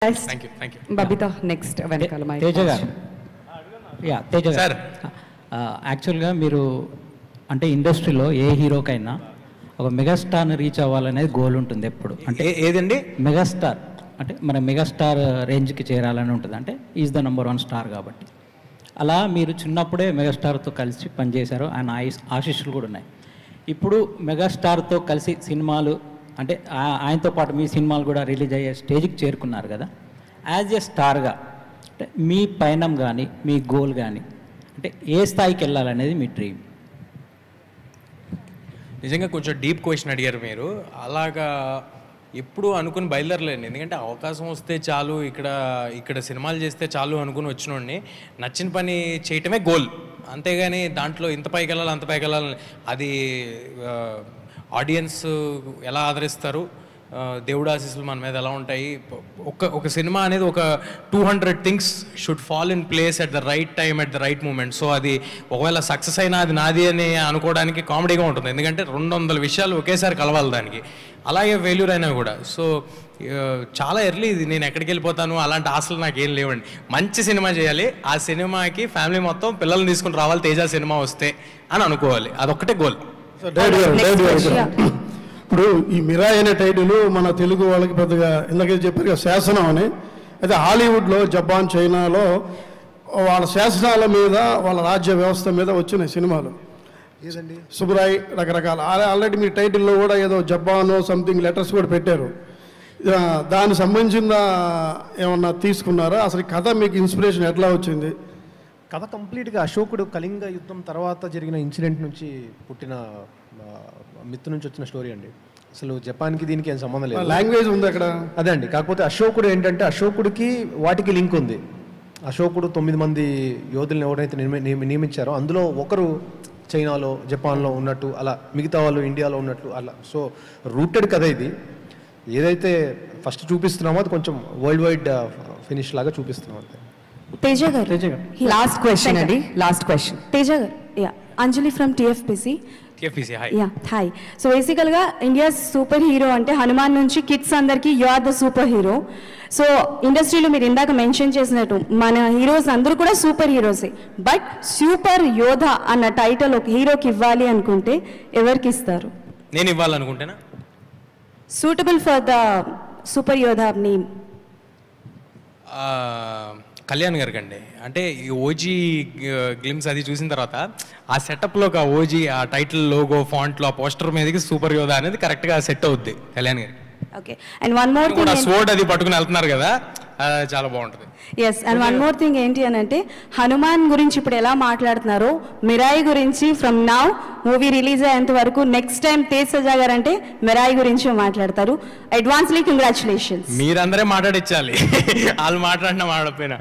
Thank you. Babita next వెనకాల mic Teja గారు తేజ గారు యాక్చువల్గా మీరు అంటే ఇండస్ట్రీలో ఏ హీరోకైనా ఒక మెగాస్టార్ని రీచ్ అవ్వాలనేది గోల్ ఉంటుంది ఎప్పుడు అంటే ఏదండి మెగాస్టార్ అంటే మన మెగాస్టార్ రేంజ్కి చేరాలని ఉంటుంది అంటే ఈజ్ ద నెంబర్ 1 స్టార్ కాబట్టి అలా మీరు చిన్నప్పుడే మెగాస్టార్తో కలిసి పనిచేశారు ఆయన ఆశీస్సులు కూడా ఉన్నాయి ఇప్పుడు మెగాస్టార్తో కలిసి సినిమాలు అంటే ఆయనతో పాటు మీ సినిమాలు కూడా రిలీజ్ అయ్యే స్టేజ్కి చేరుకున్నారు కదా యాజ్ ఏ స్టార్గా అంటే మీ పయనం కానీ మీ గోల్ కానీ అంటే ఏ స్థాయికి వెళ్ళాలనేది మీ డ్రీమ్ నిజంగా కొంచెం డీప్ క్వశ్చన్ అడిగారు మీరు అలాగా ఎప్పుడు అనుకుని బయలుదేరలేండి ఎందుకంటే అవకాశం వస్తే చాలు ఇక్కడ సినిమాలు చేస్తే చాలు అనుకుని వచ్చినోడిని నచ్చిన పని చేయటమే గోల్ అంతేగాని దాంట్లో ఇంత పైకి వెళ్ళాలి అంత పైకి వెళ్ళాలి అది ఆడియన్స్ ఎలా ఆదరిస్తారు దేవుడు ఆశీస్సులు మన మీద ఎలా ఉంటాయి ఒక సినిమా అనేది ఒక 200 things should fall in place at the right time at the right moment so అది ఒకవేళ సక్సెస్ అయినా అది నాది అని అనుకోవడానికి కామెడీగా ఉంటుంది ఎందుకంటే 200 విషయాలు ఒకేసారి కలవాలి దానికి అలాగే ఫెయిల్యూర్ అయినా కూడా సో చాలా ఎర్లీ ఇది నేను ఎక్కడికి వెళ్ళిపోతాను అలాంటి ఆశలు నాకు ఏం లేవండి మంచి సినిమా చేయాలి ఆ సినిమాకి ఫ్యామిలీ మొత్తం పిల్లల్ని తీసుకుని రావాలి తేజ సినిమా వస్తే అని అనుకోవాలి అదొక్కటే గోల్ ఇప్పుడు ఈ మిరాయ్ అనే టైటిల్ మన తెలుగు వాళ్ళకి పెద్దగా ఇందాకే చెప్పారు శాసనం అని అయితే హాలీవుడ్లో జపాన్ చైనాలో వాళ్ళ శాసనాల మీద వాళ్ళ రాజ్య వ్యవస్థ మీద వచ్చినాయి సినిమాలు ఏదండి సుబ్రాయ్ రకరకాల ఆల్రెడీ మీ టైటిల్లో కూడా ఏదో జపాన్ సంథింగ్ లెటర్స్ కూడా పెట్టారు దానికి సంబంధించిన ఏమన్నా తీసుకున్నారా అసలు కథ మీకు ఇన్స్పిరేషన్ ఎట్లా వచ్చింది కథ కంప్లీట్గా అశోకుడు కళింగ యుద్ధం తర్వాత జరిగిన ఇన్సిడెంట్ నుంచి పుట్టిన మిత్ నుంచి వచ్చిన స్టోరీ అండి అసలు జపాన్కి దీనికి ఏం సంబంధం లేదు లాంగ్వేజ్ ఉంది అక్కడ అదే అండి కాకపోతే అశోకుడు ఏంటంటే అశోకుడికి వాటికి లింక్ ఉంది అశోకుడు 9 మంది యోధులను ఎవరైతే నియమించారో అందులో ఒకరు చైనాలో జపాన్లో ఉన్నట్టు అలా మిగతా వాళ్ళు ఇండియాలో ఉన్నట్లు అలా సో రూటెడ్ కథ ఇది ఏదైతే ఫస్ట్ చూపిస్తున్నామో అది కొంచెం వరల్డ్ వైడ్ ఫినిష్ లాగా చూపిస్తున్నాం అంతే తేజ గారు లాస్ట్ క్వశ్చన్ అండి లాస్ట్ క్వశ్చన్ తేజ గారు Anjali from TFPC hi so బేసికల్గా ఇండియా సూపర్ హీరో అంటే హనుమాన్ నుంచి కిడ్స్ అందరికీ you are the super hero so ఇండస్ట్రీలో మీరు ఇందాక మెన్షన్ చేసినట్టు మన హీరోస్ అందరూ కూడా సూపర్ హీరోసే బట్ సూపర్ యోధ అన్న టైటిల్ ఒక హీరోకి ఇవ్వాలి అనుకుంటే ఎవరికి ఇస్తారు నేను ఇవ్వాలనుకుంటేనా సూటబుల్ ఫర్ ద సూపర్ యోధ నేమ్ కళ్యాణ్ గారికి అండి అంటే ఈ ఓజీ గ్లిమ్స్ అది చూసిన తర్వాత ఆ సెటప్లో ఆ ఓజీ ఆ టైటిల్ లోగో ఫాంట్లో ఆ పోస్టర్ మీదకి సూపర్ యోధా అనేది కరెక్ట్గా సెట్ అవుద్ది కళ్యాణ్ గారికి okay and one more thing sword అది పట్టుకుని వెళ్తున్నారు కదా చాలా బాగుంటుంది yes and one more thing ఏంటి అని అంటే హనుమాన్ గురించి ఇప్పుడు ఎలా మాట్లాడుతున్నారో మిరాయి గురించి ఫ్రమ్ నౌ మూవీ రిలీజ్ అయ్యేంత వరకు నెక్స్ట్ టైం తేజ్ సజా గారు అంటే మిరాయి గురించి మాట్లాడతారు అడ్వాన్స్లీ కంగ్రాచులేషన్స్ మీరందరే మాట్లాడించాలి వాళ్ళు మాట్లాడినా మాట్లాడిపోయినా